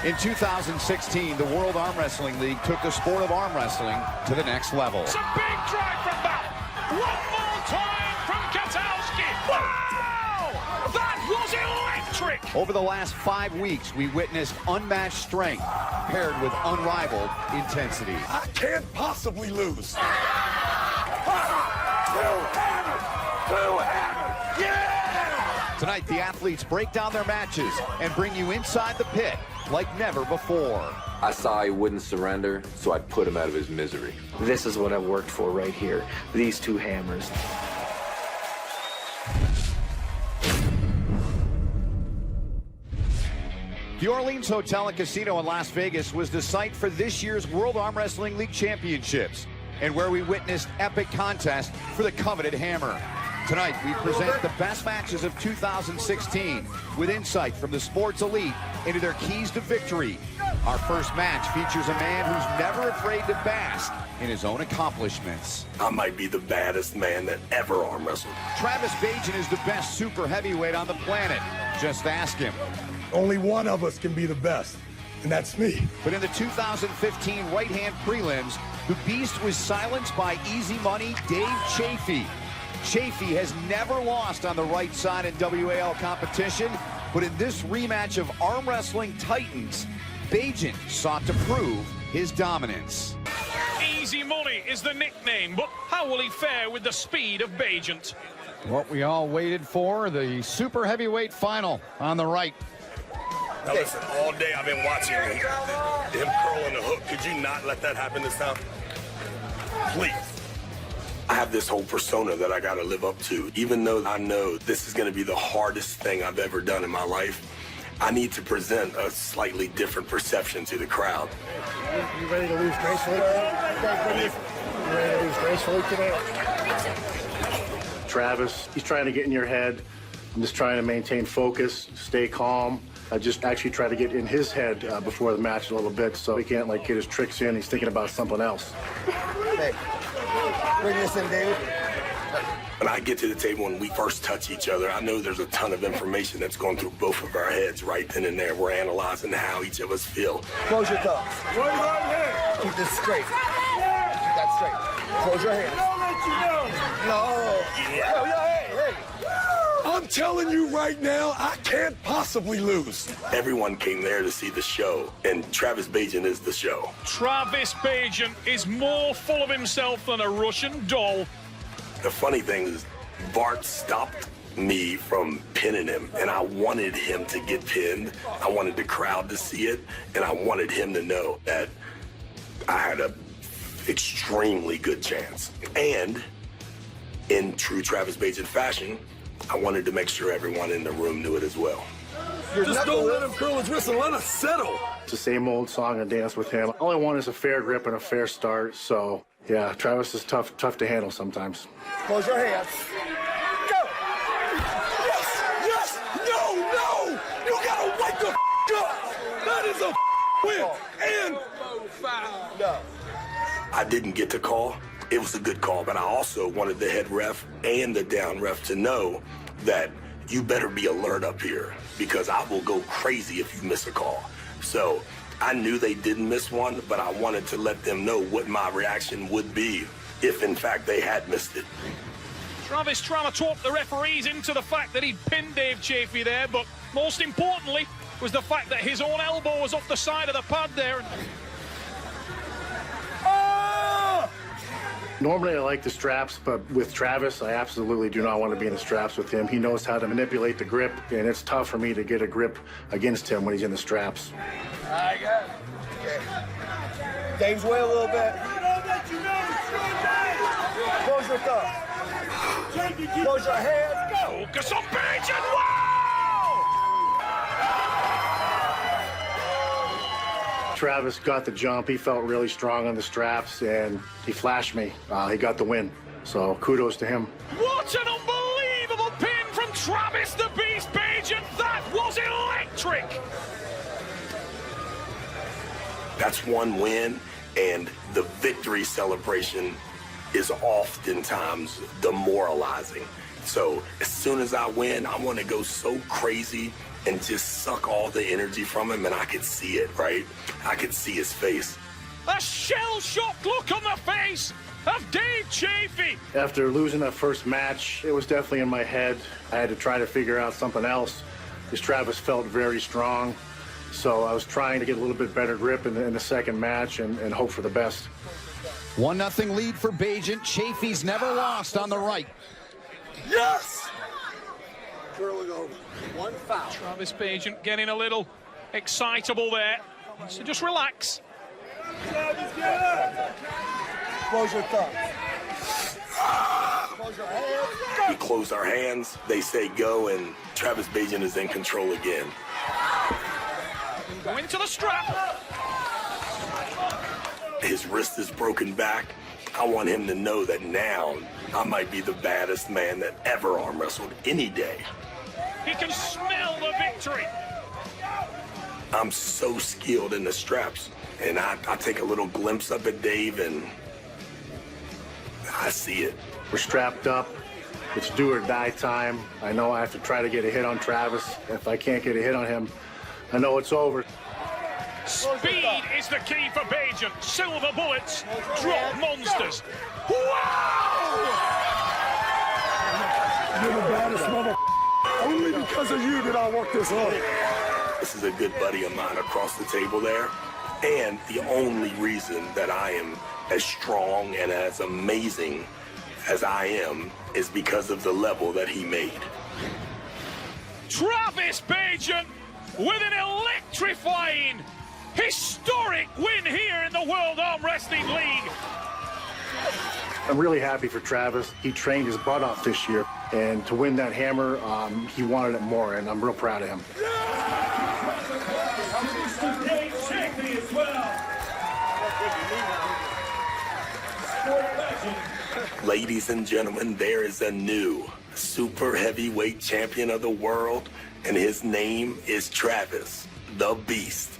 In 2016, the World Arm Wrestling League took the sport of arm wrestling to the next level. It's a big drive from back. One more time from Katowski. Wow! That was electric! Over the last 5 weeks, we witnessed unmatched strength paired with unrivaled intensity. I can't possibly lose. Two hammers! Yeah! Tonight, the athletes break down their matches and bring you inside the pit like never before. I saw he wouldn't surrender, so I put him out of his misery. This is what I've worked for right here. These two hammers. The Orleans Hotel and Casino in Las Vegas was the site for this year's World Arm Wrestling League Championships, and where we witnessed epic contests for the coveted hammer. Tonight, we present the best matches of 2016 with insight from the sports elite into their keys to victory. Our first match features a man who's never afraid to bask in his own accomplishments. I might be the baddest man that ever arm wrestled. Travis Bajan is the best super heavyweight on the planet. Just ask him. Only one of us can be the best, and that's me. But in the 2015 right-hand prelims, the Beast was silenced by Easy Money Dave Chafee. Chafee has never lost on the right side in WAL competition, but in this rematch of arm wrestling titans, Bajan sought to prove his dominance. Easy Money is the nickname, but how will he fare with the speed of Bajan? What we all waited for, the super heavyweight final on the right. Now listen, all day I've been watching him curling the hook. Could you not let that happen this time? Please. I have this whole persona that I got to live up to. Even though I know this is going to be the hardest thing I've ever done in my life, I need to present a slightly different perception to the crowd. You ready to lose gracefully? You ready to lose gracefully today? Travis, he's trying to get in your head. I'm just trying to maintain focus, stay calm. I just actually try to get in his head before the match a little bit so he can't get his tricks in. He's thinking about something else. Hey, bring this in, David. When I get to the table and we first touch each other, I know there's a ton of information that's going through both of our heads right then and there. We're analyzing how each of us feel. Close your thumbs. Keep this straight. Keep that straight. Close your hands. No. Yeah. Hey. I'm telling you right now, I can't possibly lose. Everyone came there to see the show, and Travis Bajan is the show. Travis Bajan is more full of himself than a Russian doll. The funny thing is, Bart stopped me from pinning him, and I wanted him to get pinned. I wanted the crowd to see it, and I wanted him to know that I had a extremely good chance. And in true Travis Bajan fashion, I wanted to make sure everyone in the room knew it as well. Just don't let him curl his wrist and let us settle. It's the same old song and dance with him. All I want is a fair grip and a fair start. So, yeah, Travis is tough to handle sometimes. Close your hands. Go! Yes! No! You gotta wake the up! That is a win! And No. I didn't get the call. It was a good call, but I also wanted the head ref and the down ref to know that you better be alert up here because I will go crazy if you miss a call. So I knew they didn't miss one, but I wanted to let them know what my reaction would be if, in fact, they had missed it. Travis trying to talk the referees into the fact that he'd pinned Dave Chafee there, but most importantly was the fact that his own elbow was off the side of the pad there. Normally, I like the straps, but with Travis, I absolutely do not want to be in the straps with him. He knows how to manipulate the grip, and it's tough for me to get a grip against him when he's in the straps. I got it. Okay. Dave's way a little bit. Close your thumbs. Close your hands. Go. Focus on Bajan. Wow! Travis got the jump. He felt really strong on the straps, and he flashed me. He got the win, so kudos to him. What an unbelievable pin from Travis the Beast Bajan. That was electric. That's one win, and the victory celebration is oftentimes demoralizing. So as soon as I win, I want to go so crazy and just suck all the energy from him, and I could see it, right? I could see his face. A shell-shocked look on the face of Dave Chafee. After losing that first match, it was definitely in my head. I had to try to figure out something else because Travis felt very strong. So I was trying to get a little bit better grip in the second match and hope for the best. 1-0 lead for Bagent. Chafee's never lost on the right. Yes! Curling over. One foul. Travis Bagent getting a little excitable there. So just relax. Close your thumb. Close your hands. We close our hands, they say go, and Travis Bagent is in control again. Going to the strap. His wrist is broken back. I want him to know that now I might be the baddest man that ever arm wrestled any day. He can smell the victory. I'm so skilled in the straps, and I take a little glimpse of it, Dave, and I see it. We're strapped up. It's do or die time. I know I have to try to get a hit on Travis. If I can't get a hit on him, I know it's over. Speed is the key for Bagent. Silver bullets, drop monsters. Wow! You're the baddest mother. Only because of you did I work this hard. This is a good buddy of mine across the table there. And the only reason that I am as strong and as amazing as I am is because of the level that he made. Travis Bagent with an electrifying, historic win here in the World Arm Wrestling League. I'm really happy for Travis. He trained his butt off this year, and to win that hammer, he wanted it more, and I'm real proud of him. Ladies and gentlemen, there is a new super heavyweight champion of the world, and his name is Travis, the Beast,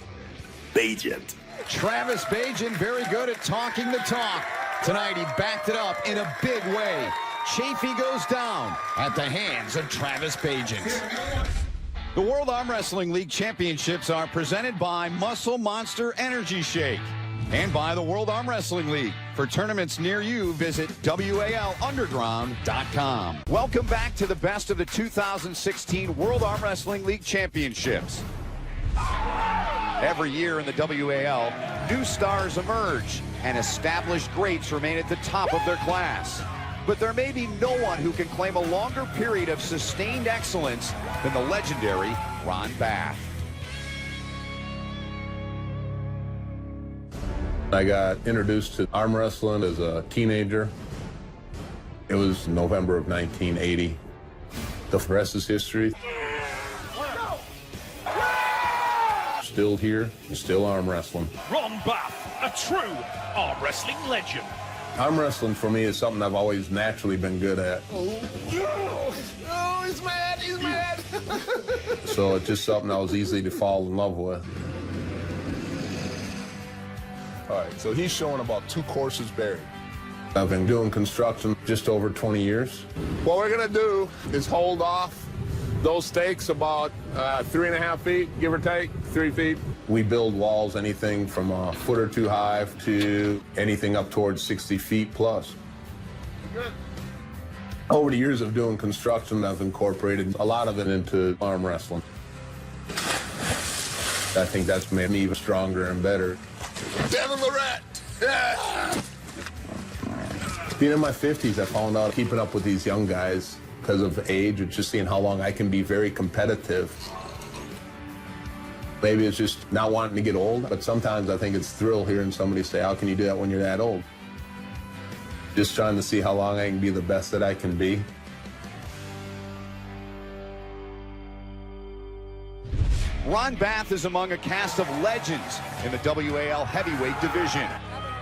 Bagent. Travis Bagent, very good at talking the talk. Tonight, he backed it up in a big way. Chafee goes down at the hands of Travis Bagent. The World Arm Wrestling League Championships are presented by Muscle Monster Energy Shake and by the World Arm Wrestling League. For tournaments near you, visit WALunderground.com. Welcome back to the best of the 2016 World Arm Wrestling League Championships. Every year in the WAL, new stars emerge, and established greats remain at the top of their class. But there may be no one who can claim a longer period of sustained excellence than the legendary Ron Bath. I got introduced to arm wrestling as a teenager. It was November of 1980. The rest is history. Still here, still arm wrestling. Ron Bath, a true arm wrestling legend. Arm wrestling for me is something I've always naturally been good at. Oh, he's mad, he's mad. So it's just something I was easy to fall in love with. All right, so he's showing about 2 courses buried. I've been doing construction just over 20 years. What we're gonna do is hold off those stakes about 3.5 feet, give or take, 3 feet. We build walls anything from a foot or 2 high to anything up towards 60 feet plus. Over the years of doing construction, I've incorporated a lot of it into arm wrestling. I think that's made me even stronger and better. Devon Larratt! Yeah. Being in my 50s, I found out keeping up with these young guys because of age and just seeing how long I can be very competitive. Maybe it's just not wanting to get old, but sometimes I think it's thrill hearing somebody say, how can you do that when you're that old? Just trying to see how long I can be the best that I can be. Ron Bath is among a cast of legends in the WAL heavyweight division.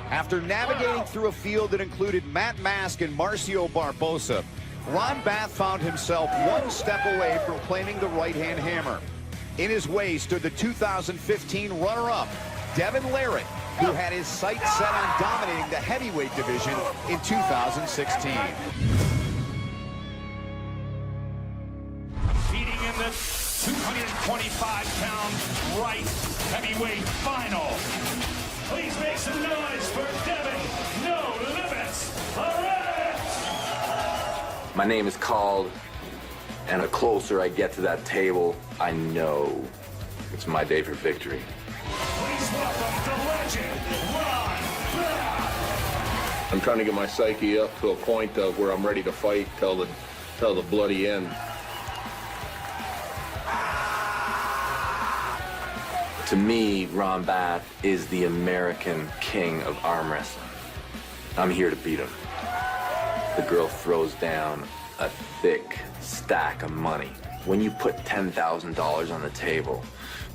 After navigating through a field that included Matt Mask and Marcio Barbosa, Ron Bath found himself one step away from claiming the right-hand hammer. In his way stood the 2015 runner-up, Devon Larratt, who had his sights set on dominating the heavyweight division in 2016. Competing in the 210 25-pound right heavyweight final. Please make some noise for Devon, No Limits, Larratt. My name is called, and the closer I get to that table, I know it's my day for victory. Please welcome the legend, Larratt. I'm trying to get my psyche up to a point of where I'm ready to fight till the bloody end. To me, Ron Bath is the American king of arm wrestling. I'm here to beat him. The girl throws down a thick stack of money. When you put $10,000 on the table,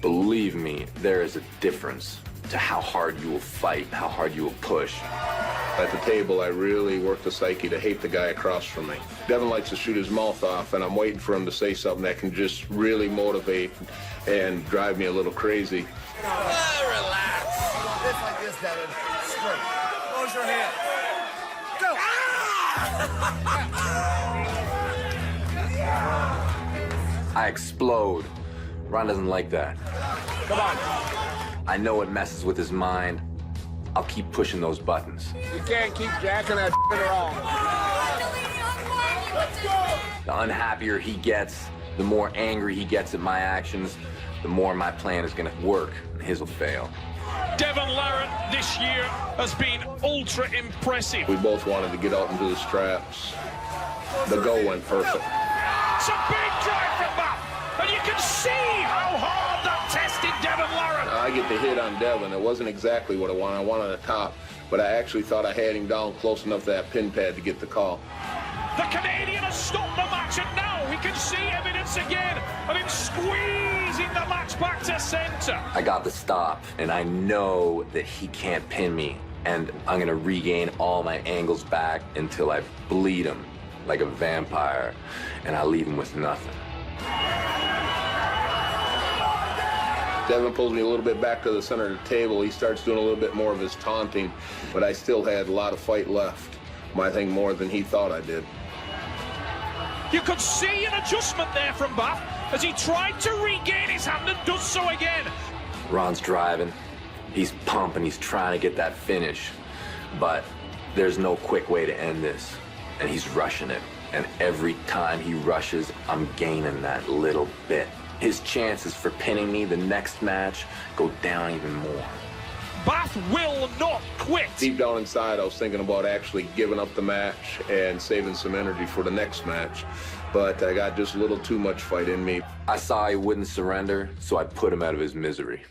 believe me, there is a difference to how hard you will fight, how hard you will push. At the table, I really worked the psyche to hate the guy across from me. Devon likes to shoot his mouth off, and I'm waiting for him to say something that can just really motivate and drive me a little crazy. Relax. Just like this, Devon. Straight. Close your hand. Go. I explode. Ron doesn't like that. Come on. I know it messes with his mind. I'll keep pushing those buttons. You can't keep jacking that around. The unhappier he gets, the more angry he gets at my actions, the more my plan is gonna work and his will fail. Devon Larratt this year has been ultra impressive. We both wanted to get out into the straps. The go went perfect. It's a big drive from Bath, and you can see how hard that tested Devon Larratt. I get the hit on Devon. It wasn't exactly what I wanted. I wanted a top, but I actually thought I had him down close enough to that pin pad to get the call. The Canadian has stopped the match, and now we can see evidence again of him squeezing the match back to center. I got the stop, and I know that he can't pin me, and I'm gonna regain all my angles back until I bleed him like a vampire, and I leave him with nothing. Devon pulls me a little bit back to the center of the table. He starts doing a little bit more of his taunting, but I still had a lot of fight left. I think more than he thought I did. You could see an adjustment there from Bath as he tried to regain his hand and does so again. Ron's driving. He's pumping. He's trying to get that finish. But there's no quick way to end this. And he's rushing it. And every time he rushes, I'm gaining that little bit. His chances for pinning me the next match go down even more. Bath will not quit. Deep down inside, I was thinking about actually giving up the match and saving some energy for the next match. But I got just a little too much fight in me. I saw he wouldn't surrender, so I put him out of his misery.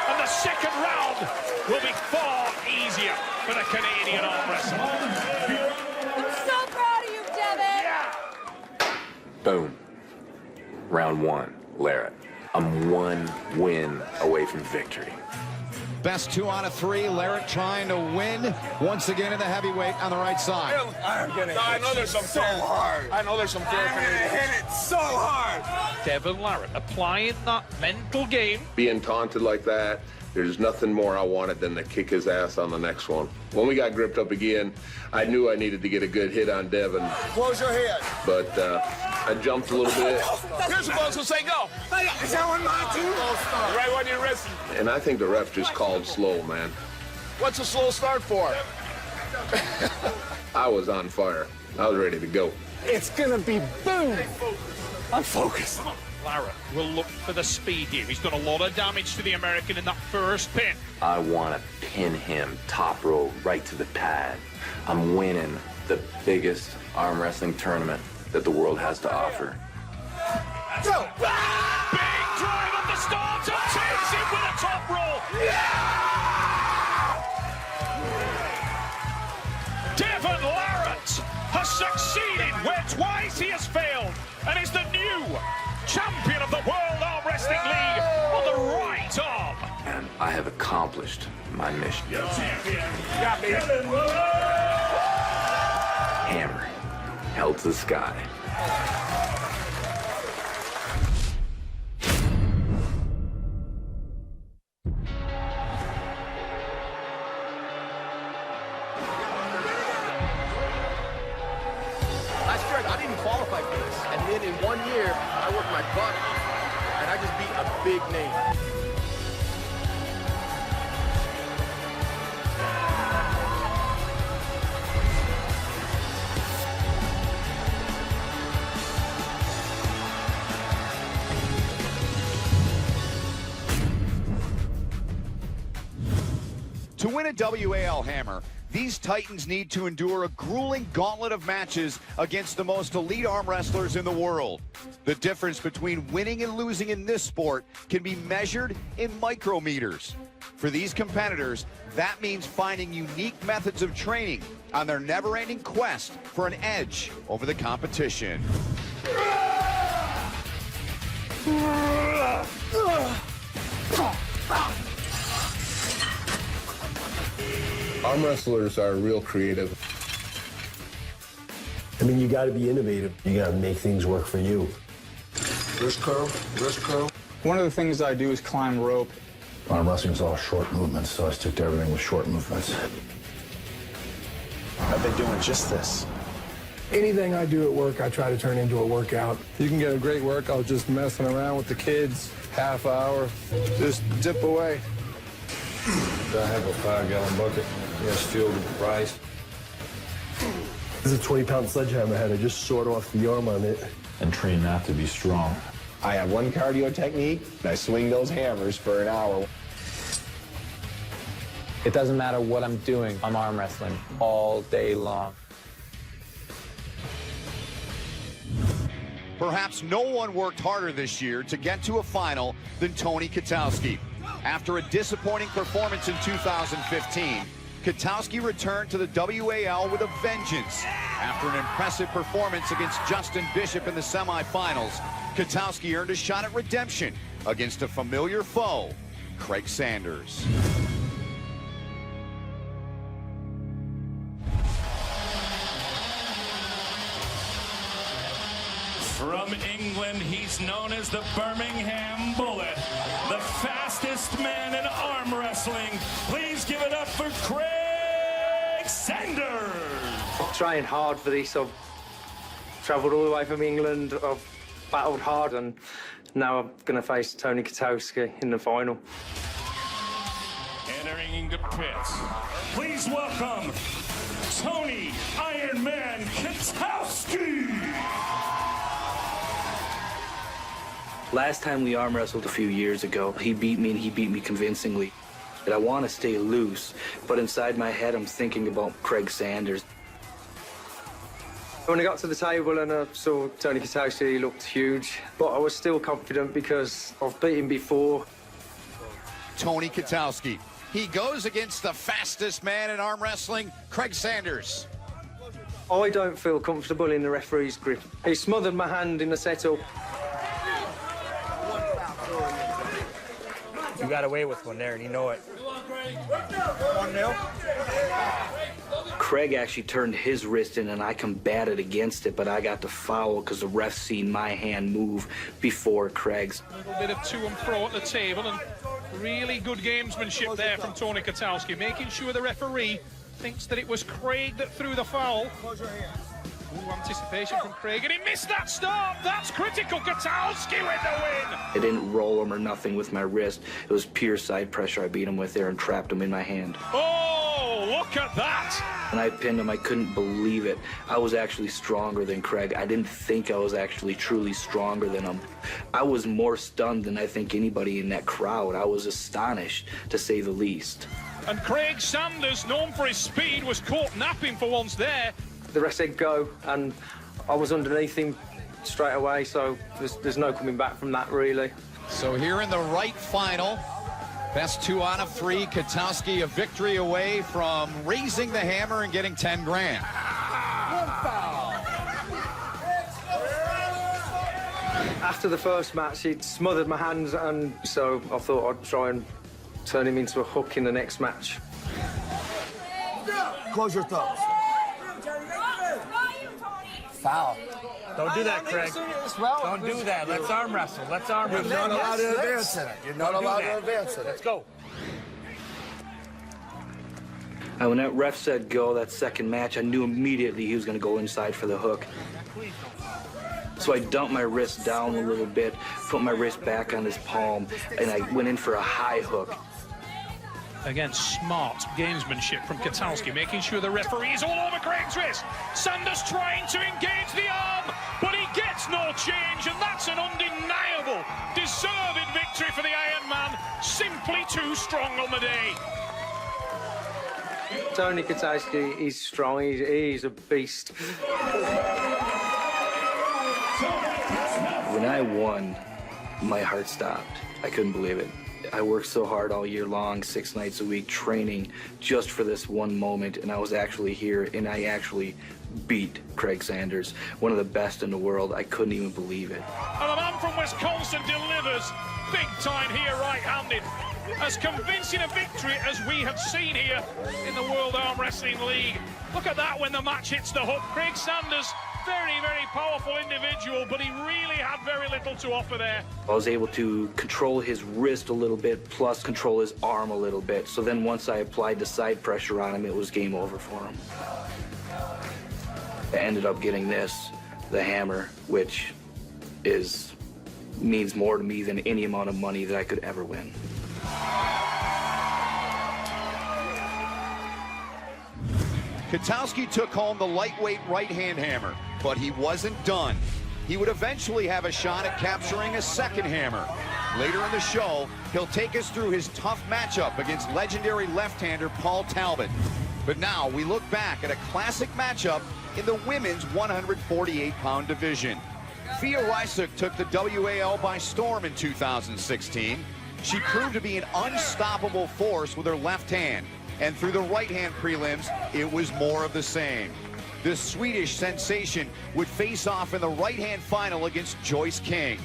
And the second round will be far easier for the Canadian arm wrestler. I'm so proud of you, Devon. Yeah. Boom. Round one, Larratt. I'm one win away from victory. Best 2 out of 3. Larratt trying to win once again in the heavyweight on the right side. I'm gonna I know there's some so hard. I know there's some fair I'm gonna hit it so hard. Devon Larratt applying that mental game. Being taunted like that, there's nothing more I wanted than to kick his ass on the next one. When we got gripped up again, I knew I needed to get a good hit on Devon. Close your head. But I jumped a little bit. You're supposed to say go. Is that one mine too? Right when you're wrestling. And I think the ref just called slow, man. What's a slow start for? I was on fire. I was ready to go. It's gonna be boom. I'm focused. Larratt will look for the speed here. He's done a lot of damage to the American in that first pin. I want to pin him top row right to the pad. I'm winning the biggest arm wrestling tournament that the world has to offer. Go. Big drive at the start and takes him with a top roll. Devon Larratt has succeeded where twice he has failed and is the new champion of the World Arm Wrestling League on the right arm. And I have accomplished my mission. Hammer held to the sky. Last year, I didn't qualify for this. And then in 1 year, And I just beat a big name. To win a WAL hammer, these Titans need to endure a grueling gauntlet of matches against the most elite arm wrestlers in the world. The difference between winning and losing in this sport can be measured in micrometers. For these competitors, that means finding unique methods of training on their never-ending quest for an edge over the competition. Arm wrestlers are real creative. I mean, you got to be innovative. You got to make things work for you. Wrist curl, wrist curl. One of the things I do is climb rope. Arm wrestling's all short movements, so I stick to everything with short movements. I've been doing just this. Anything I do at work, I try to turn into a workout. You can get a great workout just messing around with the kids, half hour, just dip away. I have a 5-gallon bucket. Yes, filled with rice. This is a 20-pound sledgehammer head. I just sawed off the arm on it. And train not to be strong. I have one cardio technique, and I swing those hammers for an hour. It doesn't matter what I'm doing, I'm arm wrestling all day long. Perhaps no one worked harder this year to get to a final than Tony Kotowski. After a disappointing performance in 2015, Kotowski returned to the WAL with a vengeance. After an impressive performance against Justin Bishop in the semifinals, Kotowski earned a shot at redemption against a familiar foe, Craig Sanders. From England, he's known as the Birmingham Bullet, the fastest man in arm wrestling. Please give it up for Craig Sanders. I'm trying hard for this. I've travelled all the way from England. I've battled hard, and now I'm going to face Tony Kotowski in the final. Entering into pits. Please welcome Tony Iron Man Kotowski. Last time we arm wrestled a few years ago, he beat me, and he beat me convincingly. And I want to stay loose, but inside my head, I'm thinking about Craig Sanders. When I got to the table and I saw Tony Kotowski, he looked huge, but I was still confident because I've beaten before. Tony Kotowski. He goes against the fastest man in arm wrestling, Craig Sanders. I don't feel comfortable in the referee's grip. He smothered my hand in the setup. You got away with one there, and you know it. 1-0. Craig actually turned his wrist in, and I combated against it, but I got the foul because the ref seen my hand move before Craig's. A little bit of to and fro at the table, and really good gamesmanship there from Tony Kotowski, making sure the referee thinks that it was Craig that threw the foul. Ooh, anticipation from Craig, and he missed that stop. That's critical. Kotowski with the win. I didn't roll him or nothing with my wrist. It was pure side pressure. I beat him with there and trapped him in my hand. Oh, look at that. When I pinned him, I couldn't believe it. I was actually stronger than Craig. I didn't think I was actually truly stronger than him. I was more stunned than I think anybody in that crowd. I was astonished, to say the least. And Craig Sanders, known for his speed, was caught napping for once there. The ref said go, and I was underneath him straight away, so there's no coming back from that, really. So here in the right final, best 2 out of 3, Kotowski a victory away from raising the hammer and getting 10 grand. After the first match, he smothered my hands, and so I thought I'd try and turn him into a hook in the next match. Close your thumbs. Foul. Don't do that, Craig. Don't do that. Let's arm wrestle. Let's arm wrestle. You're not allowed to advance in it. You're not allowed to advance in it. Let's go. When that ref said go, that second match, I knew immediately he was going to go inside for the hook. So I dumped my wrist down a little bit, put my wrist back on his palm, and I went in for a high hook. Again, smart gamesmanship from Katowski, making sure the referee is all over Craig's wrist. Sanders trying to engage the arm, but he gets no change, and that's an undeniable, deserved victory for the Iron Man. Simply too strong on the day. Tony Katowski, he's strong, he's a beast. When I won, my heart stopped. I couldn't believe it. I worked so hard all year long, 6 nights a week, training just for this one moment, and I was actually here, and I actually beat Craig Sanders, one of the best in the world. I couldn't even believe it. And the man from Wisconsin delivers big time here, right-handed. As convincing a victory as we have seen here in the World Arm Wrestling League. Look at that when the match hits the hook. Craig Sanders, very, very powerful individual, but he really had very little to offer there. I was able to control his wrist a little bit, plus control his arm a little bit. So then once I applied the side pressure on him, it was game over for him. I ended up getting this, the hammer, which means more to me than any amount of money that I could ever win. Katowski took home the lightweight right-hand hammer, but he wasn't done. He would eventually have a shot at capturing a second hammer. Later in the show, he'll take us through his tough matchup against legendary left-hander Paul Talbot. But now we look back at a classic matchup in the women's 148-pound division. Fia Rysuk took the WAL by storm in 2016. She proved to be an unstoppable force with her left hand. And through the right-hand prelims, it was more of the same. The Swedish sensation would face off in the right-hand final against Joyce King,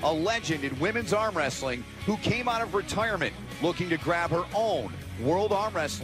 a legend in women's arm wrestling who came out of retirement looking to grab her own World Arm Wrestling